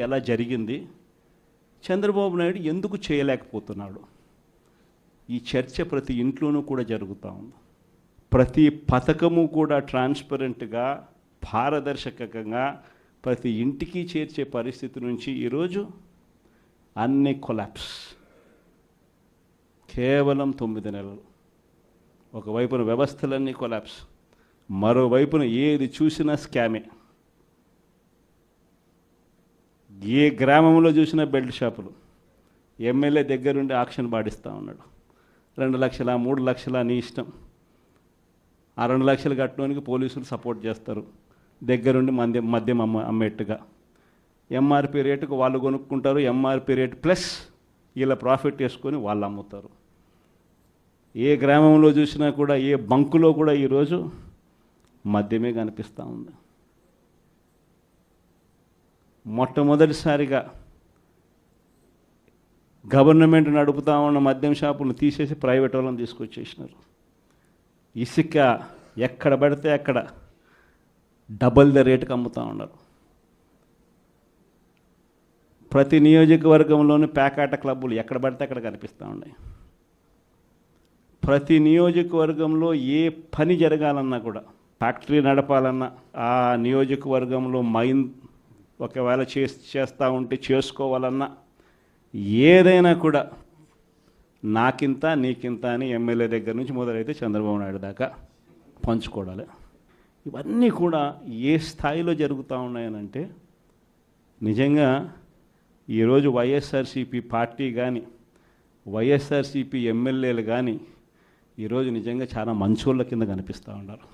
ఎలా జరిగింది, చంద్రబాబు నాయుడు ఎందుకు చేయలేకపోతున్నాడు? ఈ చర్చ ప్రతి ఇంట్లోనూ కూడా జరుగుతూ ఉంది. ప్రతి పథకము కూడా ట్రాన్స్పరెంట్గా, పారదర్శకంగా ప్రతి ఇంటికి చేర్చే పరిస్థితి నుంచి ఈరోజు అన్ని కొలాప్స్. కేవలం 9 నెలలు. ఒకవైపున వ్యవస్థలన్నీ కొలాప్స్, మరోవైపున ఏది చూసినా స్కామే. ఏ గ్రామంలో చూసినా బెల్ట్ షాపులు. ఎమ్మెల్యే దగ్గరుండి ఆక్షన్ పాడిస్తూ ఉన్నాడు. 2 లక్షల 3 లక్షల నీ ఇష్టం. ఆ 2 లక్షలు కట్టడానికి పోలీసులు సపోర్ట్ చేస్తారు, దగ్గరుండి మద్యం అమ్మేట్టుగా. ఎంఆర్పి రేటుకు వాళ్ళు కొనుక్కుంటారు, ఎంఆర్పి రేటు ప్లస్ వీళ్ళ ప్రాఫిట్ వేసుకొని వాళ్ళు అమ్ముతారు. ఏ గ్రామంలో చూసినా కూడా, ఏ బంకులో కూడా ఈరోజు మద్యమే కనిపిస్తూ ఉంది. మొట్టమొదటిసారిగా గవర్నమెంట్ నడుపుతా ఉన్న మద్యం షాపులను తీసేసి ప్రైవేట్ వాళ్ళని తీసుకొచ్చేసినారు. ఇసుక ఎక్కడ పడితే అక్కడ డబల్ ద రేటుకి అమ్ముతూ ఉన్నారు. ప్రతి నియోజకవర్గంలోని ప్యాకాట క్లబ్బులు ఎక్కడ పడితే అక్కడ కనిపిస్తూ ఉన్నాయి. ప్రతి నియోజకవర్గంలో ఏ పని జరగాలన్నా కూడా, ఫ్యాక్టరీ నడపాలన్నా, ఆ నియోజకవర్గంలో మైన్ ఒకవేళ చేస్తూ ఉంటే చేసుకోవాలన్నా, ఏదైనా కూడా నాకింత నీకింత అని ఎమ్మెల్యే దగ్గర నుంచి మొదలైతే చంద్రబాబు నాయుడు దాకా పంచుకోవడాలి. ఇవన్నీ కూడా ఏ స్థాయిలో జరుగుతూ ఉన్నాయనంటే, నిజంగా ఈరోజు వైఎస్ఆర్సీపీ పార్టీ కానీ, వైఎస్ఆర్సీపీ ఎమ్మెల్యేలు కానీ ఈరోజు నిజంగా చాలా మంచోళ్ళ కింద కనిపిస్తూ ఉన్నారు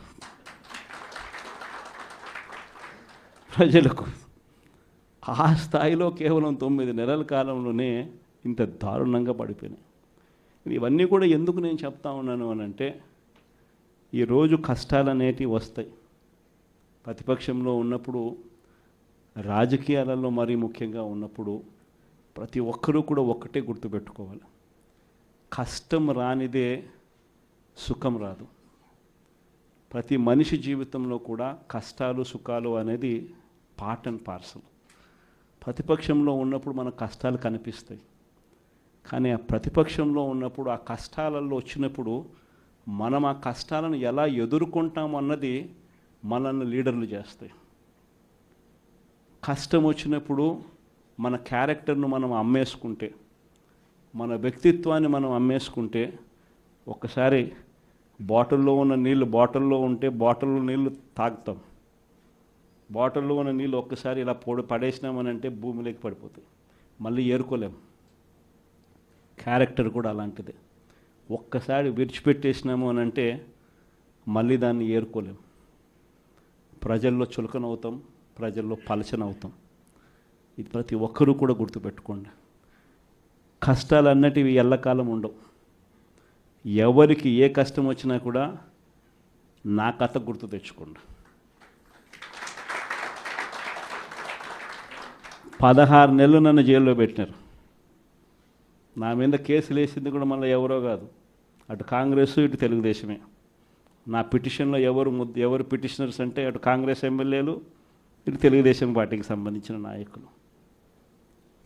ప్రజలకు. ఆ స్థాయిలో కేవలం 9 నెలల కాలంలోనే ఇంత దారుణంగా పడిపోయినాయి. ఇవన్నీ కూడా ఎందుకు నేను చెప్తా ఉన్నాను అని అంటే, ఈరోజు కష్టాలు అనేటివి వస్తాయి. ప్రతిపక్షంలో ఉన్నప్పుడు, రాజకీయాలలో మరీ ముఖ్యంగా ఉన్నప్పుడు ప్రతి ఒక్కరూ కూడా ఒక్కటే గుర్తుపెట్టుకోవాలి, కష్టం రానిదే సుఖం రాదు. ప్రతి మనిషి జీవితంలో కూడా కష్టాలు సుఖాలు అనేది పార్ట్ అండ్ పార్సల్. ప్రతిపక్షంలో ఉన్నప్పుడు మన కష్టాలు కనిపిస్తాయి, కానీ ఆ ప్రతిపక్షంలో ఉన్నప్పుడు, ఆ కష్టాలలో వచ్చినప్పుడు మనం ఆ కష్టాలను ఎలా ఎదుర్కొంటాం అన్నది మనల్ని లీడర్లు చేస్తాయి. కష్టం వచ్చినప్పుడు మన క్యారెక్టర్ను మనం అమ్మేసుకుంటే, మన వ్యక్తిత్వాన్ని మనం అమ్మేసుకుంటే, ఒక్కసారి బాటిల్లో ఉన్న నీళ్ళు బాటిల్లో ఉంటే బాటిల్లో నీళ్ళు తాగుతాం. బాటిల్లో ఉన్న నీళ్ళు ఒక్కసారి ఇలా పడేసినామనంటే భూమిలోకి పడిపోతాయి, మళ్ళీ ఏరుకోలేం. క్యారెక్టర్ కూడా అలాంటిదే. ఒక్కసారి విడిచిపెట్టేసినాము అని అంటే మళ్ళీ దాన్ని ఏరుకోలేం. ప్రజల్లో చులకనవుతాం, ప్రజల్లో పలచనవుతాం. ఇది ప్రతి ఒక్కరూ కూడా గుర్తుపెట్టుకోండి. కష్టాలు అన్నటివి ఎల్లకాలం ఉండవు. ఎవరికి ఏ కష్టం వచ్చినా కూడా నా కథ గుర్తు తెచ్చుకోండి. 16 నెలలు నన్ను జైల్లో పెట్టినారు. నా మీద కేసులు వేసింది కూడా మళ్ళీ ఎవరో కాదు, అటు కాంగ్రెస్ ఇటు తెలుగుదేశమే. నా పిటిషన్లో ఎవరు పిటిషనర్స్ అంటే, అటు కాంగ్రెస్ ఎమ్మెల్యేలు, ఇటు తెలుగుదేశం పార్టీకి సంబంధించిన నాయకులు.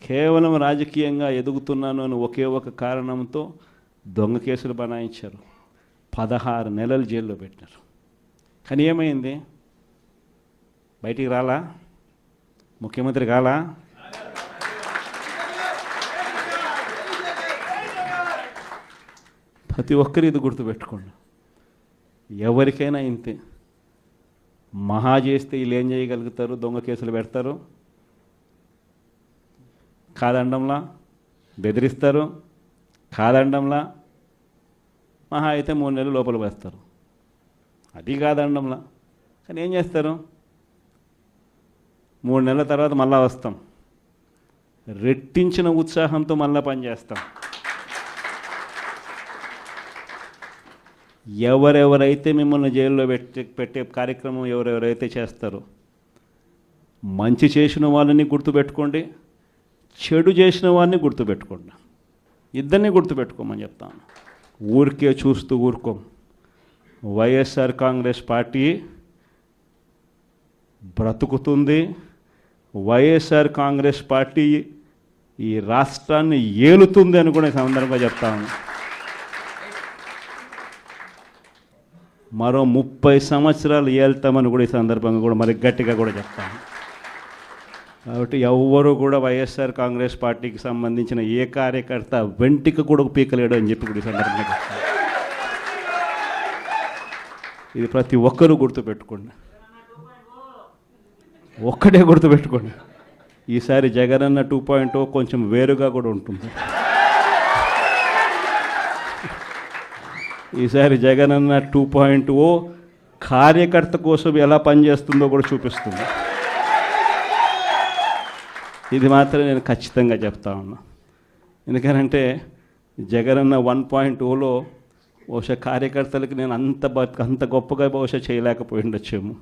కేవలం రాజకీయంగా ఎదుగుతున్నాను అని ఒకే ఒక కారణంతో దొంగ కేసులు బనాయించారు. 16 నెలలు జైల్లో పెట్టినారు. కానీ ఏమైంది? బయటికి రాలా? ముఖ్యమంత్రి కాలా? ప్రతి ఒక్కరు ఇది గుర్తుపెట్టుకోండి. ఎవరికైనా ఇంతే. మహా చేస్తే వీళ్ళు ఏం చేయగలుగుతారు? దొంగ కేసులు పెడతారు, కాదండంలా బెదిరిస్తారు, కాదండంలా మహా అయితే 3 నెలలు లోపల వేస్తారు, అది కాదండంలా. కానీ ఏం చేస్తారు? 3 నెలల తర్వాత మళ్ళా వస్తాం, రెట్టించిన ఉత్సాహంతో మళ్ళా పనిచేస్తాం. ఎవరెవరైతే మిమ్మల్ని జైల్లో పెట్టే కార్యక్రమం ఎవరెవరైతే చేస్తారో, మంచి చేసిన వాళ్ళని గుర్తుపెట్టుకోండి, చెడు చేసిన వాడిని గుర్తుపెట్టుకోండి. ఇద్దరిని గుర్తుపెట్టుకోమని చెప్తాను. ఊరికే చూస్తూ ఊరుకోం. వైఎస్ఆర్ కాంగ్రెస్ పార్టీ బ్రతుకుతుంది, వైఎస్ఆర్ కాంగ్రెస్ పార్టీ ఈ రాష్ట్రాన్ని ఏలుతుంది అని కూడా ఈ సందర్భంగా చెప్తాను. మరో 30 సంవత్సరాలు ఏళ్తామని కూడా ఈ సందర్భంగా కూడా మరి గట్టిగా కూడా చెప్తాను. కాబట్టి ఎవ్వరూ కూడా వైఎస్ఆర్ కాంగ్రెస్ పార్టీకి సంబంధించిన ఏ కార్యకర్త వెంటికి కూడా పీకలేడు అని చెప్పి కూడా ఈ సందర్భంగా చెప్తాను. ఇది ప్రతి ఒక్కరూ గుర్తుపెట్టుకోండి, ఒక్కటే గుర్తుపెట్టుకోండి. ఈసారి జగనన్న 2.0 కొంచెం వేరుగా కూడా ఉంటుంది. ఈసారి జగనన్న 2.0 కార్యకర్త కోసం ఎలా పనిచేస్తుందో కూడా చూపిస్తుంది. ఇది మాత్రం నేను ఖచ్చితంగా చెప్తా ఉన్నా. ఎందుకనంటే జగనన్న 1.0లో బహుశా కార్యకర్తలకి నేను అంత గొప్పగా బహుశా చేయలేకపోయి ఉండొచ్చేమో.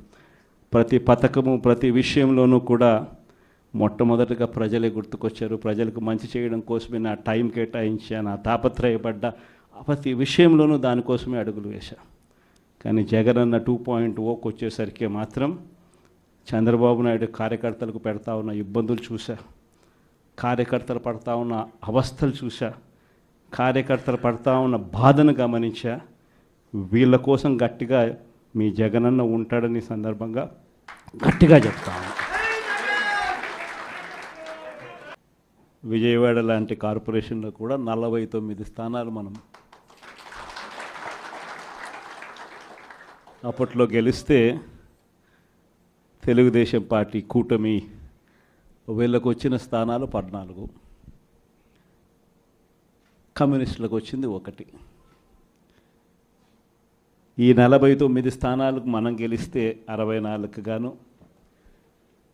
ప్రతి పథకము ప్రతి విషయంలోనూ కూడా మొట్టమొదటిగా ప్రజలే గుర్తుకొచ్చారు. ప్రజలకు మంచి చేయడం కోసమే నా టైం కేటాయించా, నా తాపత్రయపడ్డా, ప్రతి విషయంలోనూ దానికోసమే అడుగులు వేశా. కానీ జగనన్న 2.0కి వచ్చేసరికి మాత్రం చంద్రబాబు నాయుడు కార్యకర్తలకు పెడతా ఉన్న ఇబ్బందులు చూసా, కార్యకర్తలు పడతా ఉన్న అవస్థలు చూసా, కార్యకర్తలు పడతా ఉన్న బాధను గమనించా. వీళ్ళ కోసం గట్టిగా మీ జగనన్న ఉంటాడని సందర్భంగా గట్టిగా చెప్తాను. విజయవాడ లాంటి కార్పొరేషన్లో కూడా 49 స్థానాలు మనం అప్పట్లో గెలిస్తే తెలుగుదేశం పార్టీ కూటమి వీళ్ళకు వచ్చిన స్థానాలు 14, కమ్యూనిస్టులకు వచ్చింది 1. ఈ 49 స్థానాలకు మనం గెలిస్తే 64కు గాను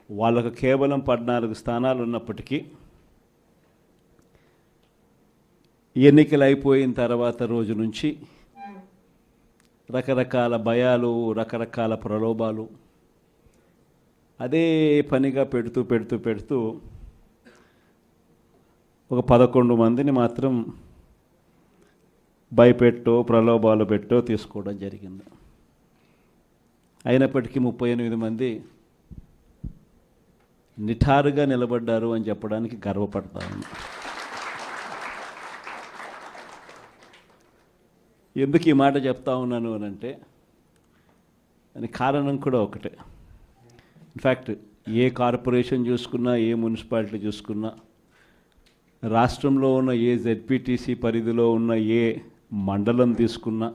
వాళ్ళకు కేవలం 14 స్థానాలు ఉన్నప్పటికీ ఎన్నికలు అయిపోయిన తర్వాత రోజు నుంచి రకరకాల భయాలు, రకరకాల ప్రలోభాలు అదే పనిగా పెడుతూ ఒక 11 మందిని మాత్రం భయపెట్టో ప్రలోభాలు పెట్టో తీసుకోవడం జరిగింది. అయినప్పటికీ 38 మంది నిఠారుగా నిలబడ్డారు అని చెప్పడానికి గర్వపడతా ఉన్నా. ఎందుకు ఈ మాట చెప్తా ఉన్నాను అని అంటే దానికి కారణం కూడా ఒకటే. ఇన్ఫ్యాక్ట్ ఏ కార్పొరేషన్ చూసుకున్నా, ఏ మున్సిపాలిటీ చూసుకున్నా, రాష్ట్రంలో ఉన్న ఏ జెడ్పీటీసీ పరిధిలో ఉన్న ఏ మండలం తీసుకున్నా,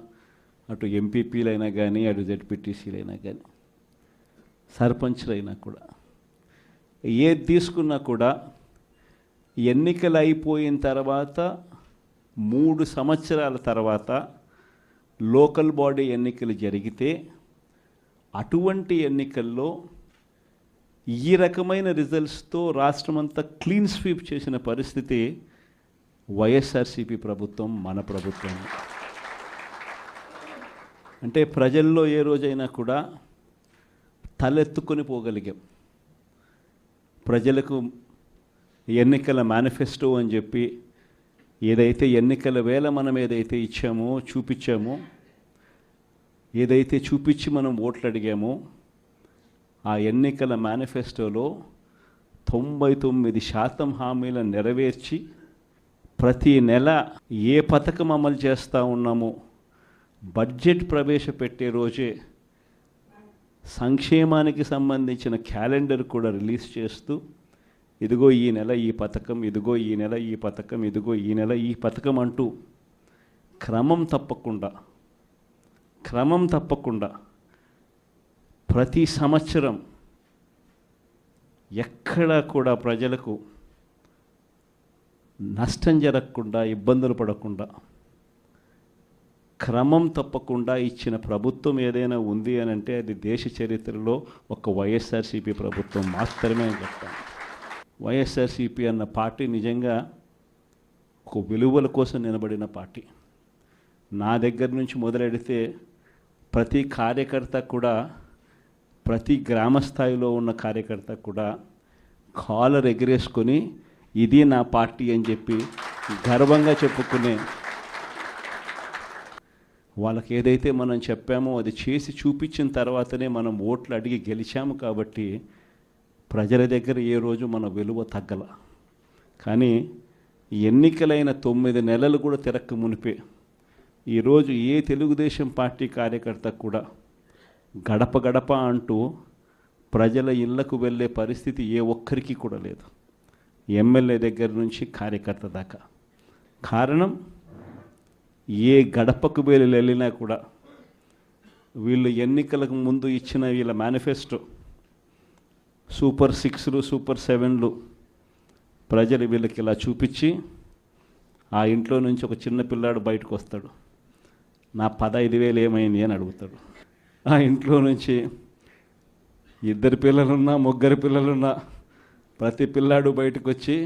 అటు ఎంపీపీలైనా కానీ, అటు జెడ్పీటీసీలైనా కానీ, సర్పంచ్లైనా కూడా, ఏది తీసుకున్నా కూడా ఎన్నికలు అయిపోయిన తర్వాత 3 సంవత్సరాల తర్వాత లోకల్ బాడీ ఎన్నికలు జరిగితే అటువంటి ఎన్నికల్లో ఈ రకమైన రిజల్ట్స్తో రాష్ట్రమంతా క్లీన్ స్వీప్ చేసిన పరిస్థితి వైఎస్ఆర్సీపీ ప్రభుత్వం, మన ప్రభుత్వం. అంటే ప్రజల్లో ఏ రోజైనా కూడా తలెత్తుకొని పోగలిగాం. ప్రజలకు ఎన్నికల మేనిఫెస్టో అని చెప్పి ఏదైతే ఎన్నికల వేళ మనం ఏదైతే ఇచ్చామో, చూపించామో, ఏదైతే చూపించి మనం ఓట్లు అడిగామో, ఆ ఎన్నికల మేనిఫెస్టోలో 99% హామీలను నెరవేర్చి ప్రతి నెల ఏ పథకం అమలు చేస్తూ ఉన్నామో బడ్జెట్ ప్రవేశపెట్టే రోజే సంక్షేమానికి సంబంధించిన క్యాలెండర్ కూడా రిలీజ్ చేస్తూ, ఇదిగో ఈ నెల ఈ పథకం, ఇదిగో ఈ నెల ఈ పథకం, ఇదిగో ఈ నెల ఈ పథకం అంటూ క్రమం తప్పకుండా ప్రతి సంవత్సరం ఎక్కడా కూడా ప్రజలకు నష్టం జరగకుండా, ఇబ్బందులు పడకుండా, క్రమం తప్పకుండా ఇచ్చిన ప్రభుత్వం ఏదైనా ఉంది అని అంటే అది దేశ చరిత్రలో ఒక వైఎస్ఆర్సీపీ ప్రభుత్వం మాత్రమే అని చెప్తాను. వైఎస్ఆర్సీపీ అన్న పార్టీ నిజంగా ఒక విలువల కోసం నిలబడిన పార్టీ. నా దగ్గర నుంచి మొదలెడితే ప్రతి కార్యకర్త కూడా, ప్రతి గ్రామ స్థాయిలో ఉన్న కార్యకర్త కూడా కాలర్ ఎగిరేసుకొని ఇది నా పార్టీ అని చెప్పి గర్వంగా చెప్పుకునే, వాళ్ళకి ఏదైతే మనం చెప్పామో అది చేసి చూపించిన తర్వాతనే మనం ఓట్లు అడిగి గెలిచాము. కాబట్టి ప్రజల దగ్గర ఏ రోజు మన విలువ తగ్గల. కానీ ఎన్నికలైన 9 నెలలు కూడా తిరక్క మునిపే ఈరోజు ఏ తెలుగుదేశం పార్టీ కార్యకర్త కూడా గడప గడప అంటూ ప్రజల ఇళ్లకు వెళ్ళే పరిస్థితి ఏ ఒక్కరికి కూడా లేదు, ఎమ్మెల్యే దగ్గర నుంచి కార్యకర్త దాకా. కారణం, ఏ గడపకు వెళ్ళినా కూడా వీళ్ళు ఎన్నికలకు ముందు ఇచ్చిన వీళ్ళ మేనిఫెస్టో సూపర్ 6లు సూపర్ 7లు ప్రజలు వీళ్ళకి ఇలా చూపించి ఆ ఇంట్లో నుంచి ఒక చిన్న పిల్లాడు బయటకు వస్తాడు, నా 15,000 ఏమైంది అని అడుగుతాడు. ఆ ఇంట్లో నుంచి 2 పిల్లలున్నా 3 పిల్లలున్నా ప్రతి పిల్లాడు బయటకు వచ్చి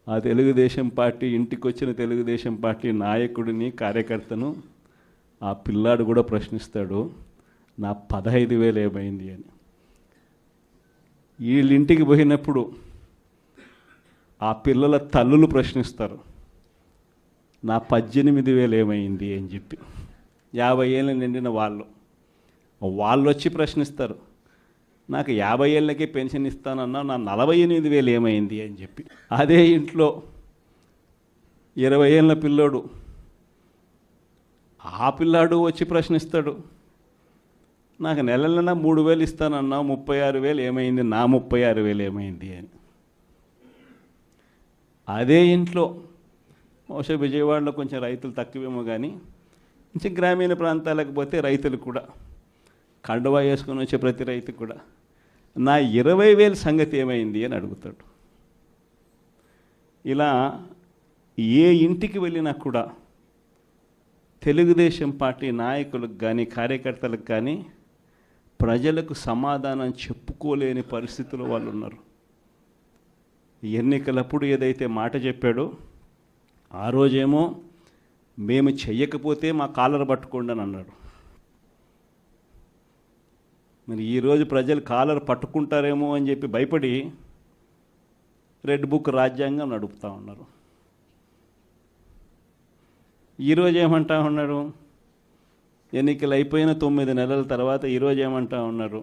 ఆ తెలుగుదేశం పార్టీ ఇంటికి వచ్చిన తెలుగుదేశం పార్టీ నాయకుడిని కార్యకర్తను ఆ పిల్లాడు కూడా ప్రశ్నిస్తాడు, నా 15,000 ఏమైంది అని. వీళ్ళింటికి పోయినప్పుడు ఆ పిల్లల తల్లులు ప్రశ్నిస్తారు, నా 18,000 ఏమైంది అని చెప్పి. 50 ఏళ్ళు నిండిన వాళ్ళు వచ్చి ప్రశ్నిస్తారు, నాకు 50 ఏళ్ళకే పెన్షన్ ఇస్తానన్నా నా 48,000 ఏమైంది అని చెప్పి. అదే ఇంట్లో 20 ఏళ్ళ పిల్లోడు ఆ పిల్లాడు వచ్చి ప్రశ్నిస్తాడు, నాకు నెలలన్నా 3,000 ఇస్తానన్నా 36,000 ఏమైంది, నా 36,000 ఏమైంది అని. అదే ఇంట్లో బహుశా విజయవాడలో కొంచెం రైతులు తక్కువేమో కానీ కొంచెం గ్రామీణ ప్రాంతాలకు పోతే రైతులు కూడా కండువా వేసుకొని వచ్చే ప్రతి రైతు కూడా నా 20,000 సంగతి ఏమైంది అని అడుగుతాడు. ఇలా ఏ ఇంటికి వెళ్ళినా కూడా తెలుగుదేశం పార్టీ నాయకులకు కానీ కార్యకర్తలకు కానీ ప్రజలకు సమాధానం చెప్పుకోలేని పరిస్థితుల్లో వాళ్ళు ఉన్నారు. ఎన్నికలప్పుడు ఏదైతే మాట చెప్పాడో ఆ రోజేమో మేము చెయ్యకపోతే మా కాలర్ పట్టుకోండి అని అన్నాడు. మరి ఈరోజు ప్రజలు కాలర్ పట్టుకుంటారేమో అని చెప్పి భయపడి రెడ్ బుక్ రాజ్యాంగం నడుపుతూ ఉన్నారు. ఈరోజు ఏమంటా ఉన్నారు, ఎన్నికలు అయిపోయిన 9 నెలల తర్వాత ఈరోజు ఏమంటా ఉన్నారు,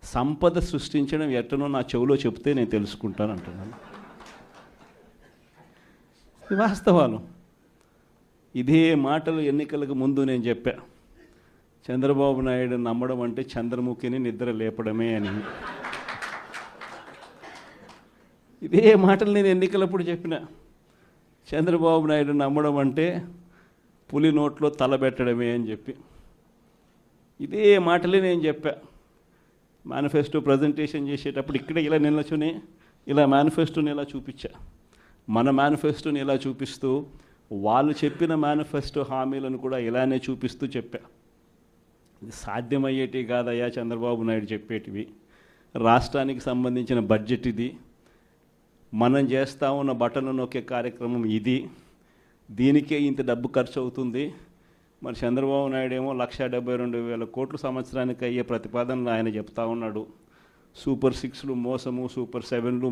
సంపద సృష్టించడం ఎట్టనో నా చెవిలో చెప్తే నేను తెలుసుకుంటాను అంటున్నాను. ఇది వాస్తవాలు. ఇదే మాటలు ఎన్నికలకు ముందు నేను చెప్పా, చంద్రబాబు నాయుడు నమ్మడం అంటే చంద్రముఖిని నిద్ర లేపడమే అని. ఇదే మాటలు నేను ఎన్నికలప్పుడు చెప్పిన, చంద్రబాబు నాయుడు నమ్మడం అంటే పులి నోట్లో తలబెట్టడమే అని చెప్పి. ఇదే మాటలే నేను చెప్పా మేనిఫెస్టో ప్రజెంటేషన్ చేసేటప్పుడు. ఇక్కడ ఇలా నిల్చుని ఇలా మేనిఫెస్టోని ఇలా చూపించా, మన మేనిఫెస్టోని ఇలా చూపిస్తూ వాళ్ళు చెప్పిన మేనిఫెస్టో హామీలను కూడా ఇలానే చూపిస్తూ చెప్పా. ఇది సాధ్యమయ్యేటివి కాదయ్యా చంద్రబాబు నాయుడు చెప్పేటివి. రాష్ట్రానికి సంబంధించిన బడ్జెట్ ఇది, మనం చేస్తూ ఉన్న బటన్లు నొక్కే కార్యక్రమం ఇది, దీనికే ఇంత డబ్బు ఖర్చు అవుతుంది. మరి చంద్రబాబు నాయుడు ఏమో 172,000 కోట్లు సంవత్సరానికి అయ్యే ప్రతిపాదనలు ఆయన చెప్తా ఉన్నాడు. సూపర్ 6లు మోసము, సూపర్ 7లు